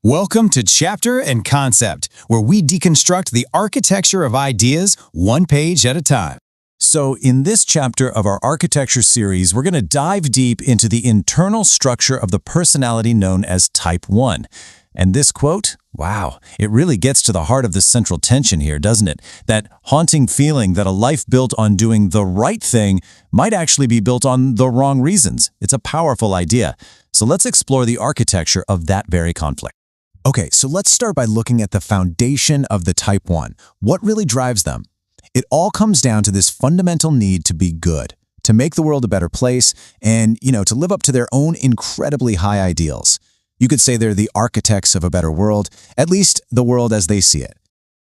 Welcome to Chapter and Concept, where we deconstruct the architecture of ideas one page at a time. So in this chapter of our architecture series, we're going to dive deep into the internal structure of the personality known as Type 1. And this quote, wow, it really gets to the heart of the central tension here, doesn't it? That haunting feeling that a life built on doing the right thing might actually be built on the wrong reasons. It's a powerful idea. So let's explore the architecture of that very conflict. Okay, so let's start by looking at the foundation of the Type 1. What really drives them? It all comes down to this fundamental need to be good, to make the world a better place, and, to live up to their own incredibly high ideals. You could say they're the architects of a better world, at least the world as they see it.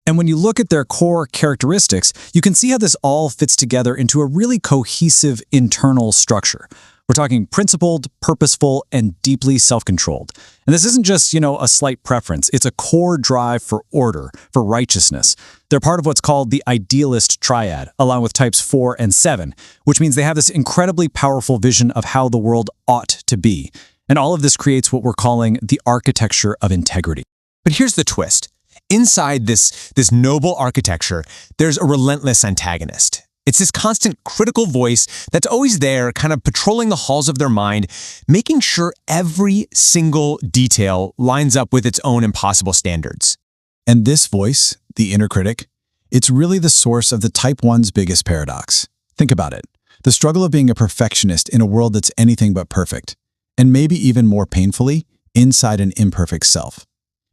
And when you look at their core characteristics, you can see how this all fits together into a really cohesive internal structure. We're talking principled, purposeful, and deeply self-controlled. And this isn't just, a slight preference. It's a core drive for order, for righteousness. They're part of what's called the idealist triad, along with types 4 and 7, which means they have this incredibly powerful vision of how the world ought to be. And all of this creates what we're calling the architecture of integrity. But here's the twist. Inside this noble architecture, there's a relentless antagonist. It's this constant critical voice that's always there, kind of patrolling the halls of their mind, making sure every single detail lines up with its own impossible standards. And this voice, the inner critic, it's really the source of the Type 1's biggest paradox. Think about it. The struggle of being a perfectionist in a world that's anything but perfect. And maybe even more painfully, inside an imperfect self.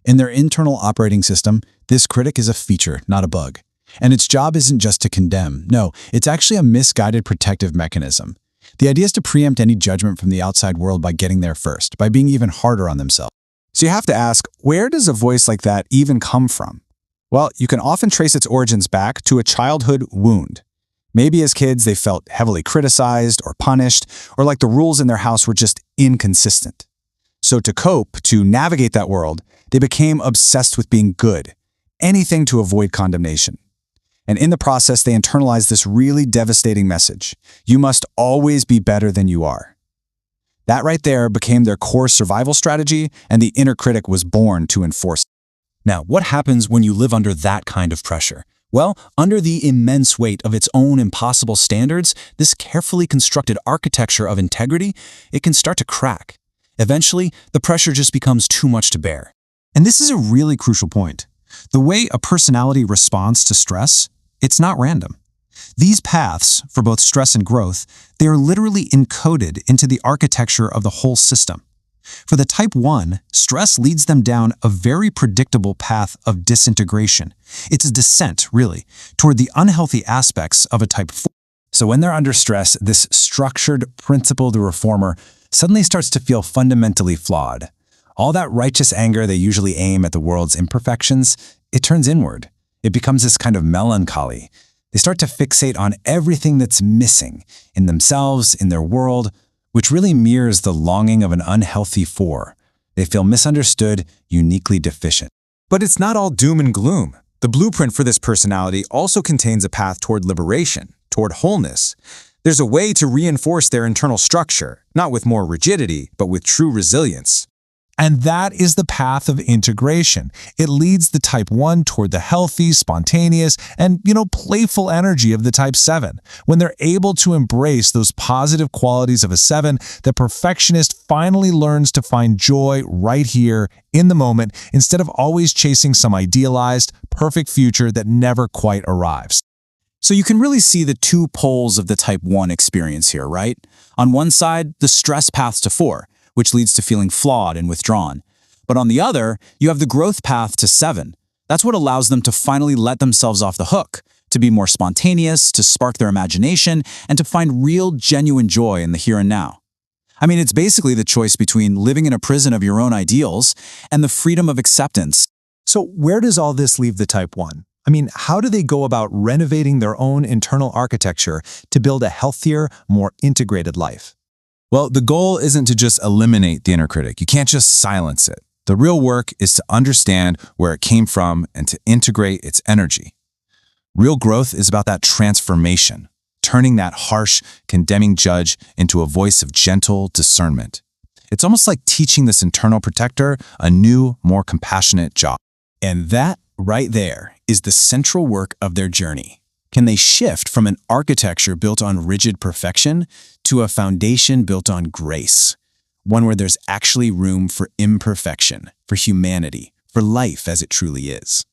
In their internal operating system, this critic is a feature, not a bug. And its job isn't just to condemn. No, it's actually a misguided protective mechanism. The idea is to preempt any judgment from the outside world by getting there first, by being even harder on themselves. So you have to ask, where does a voice like that even come from? Well, you can often trace its origins back to a childhood wound. Maybe as kids they felt heavily criticized or punished, or like the rules in their house were just inconsistent. So to cope, to navigate that world, they became obsessed with being good, anything to avoid condemnation. And in the process, they internalized this really devastating message. You must always be better than you are. That right there became their core survival strategy, and the inner critic was born to enforce it. Now, what happens when you live under that kind of pressure? Well, under the immense weight of its own impossible standards, this carefully constructed architecture of integrity, it can start to crack. Eventually, the pressure just becomes too much to bear. And this is a really crucial point. The way a personality responds to stress, it's not random. These paths, for both stress and growth, they are literally encoded into the architecture of the whole system. For the Type 1, stress leads them down a very predictable path of disintegration. It's a descent, really, toward the unhealthy aspects of a Type 4. So when they're under stress, this structured, principled reformer suddenly starts to feel fundamentally flawed. All that righteous anger they usually aim at the world's imperfections, it turns inward. It becomes this kind of melancholy. They start to fixate on everything that's missing in themselves, in their world, which really mirrors the longing of an unhealthy 4. They feel misunderstood, uniquely deficient. But it's not all doom and gloom. The blueprint for this personality also contains a path toward liberation, toward wholeness. There's a way to reinforce their internal structure, not with more rigidity, but with true resilience. And that is the path of integration. It leads the Type 1 toward the healthy, spontaneous, and, playful energy of the Type 7. When they're able to embrace those positive qualities of a 7, the perfectionist finally learns to find joy right here, in the moment, instead of always chasing some idealized, perfect future that never quite arrives. So you can really see the two poles of the Type 1 experience here, right? On one side, the stress paths to 4, which leads to feeling flawed and withdrawn. But on the other, you have the growth path to 7. That's what allows them to finally let themselves off the hook, to be more spontaneous, to spark their imagination, and to find real, genuine joy in the here and now. I mean, it's basically the choice between living in a prison of your own ideals and the freedom of acceptance. So where does all this leave the Type 1? I mean, how do they go about renovating their own internal architecture to build a healthier, more integrated life? Well, the goal isn't to just eliminate the inner critic. You can't just silence it. The real work is to understand where it came from and to integrate its energy. Real growth is about that transformation, turning that harsh, condemning judge into a voice of gentle discernment. It's almost like teaching this internal protector a new, more compassionate job. And that, right there, is the central work of their journey. Can they shift from an architecture built on rigid perfection to a foundation built on grace? One where there's actually room for imperfection, for humanity, for life as it truly is.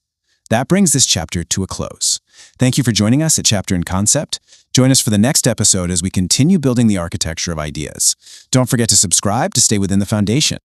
That brings this chapter to a close. Thank you for joining us at Chapter and Concept. Join us for the next episode as we continue building the architecture of ideas. Don't forget to subscribe to stay within the foundation.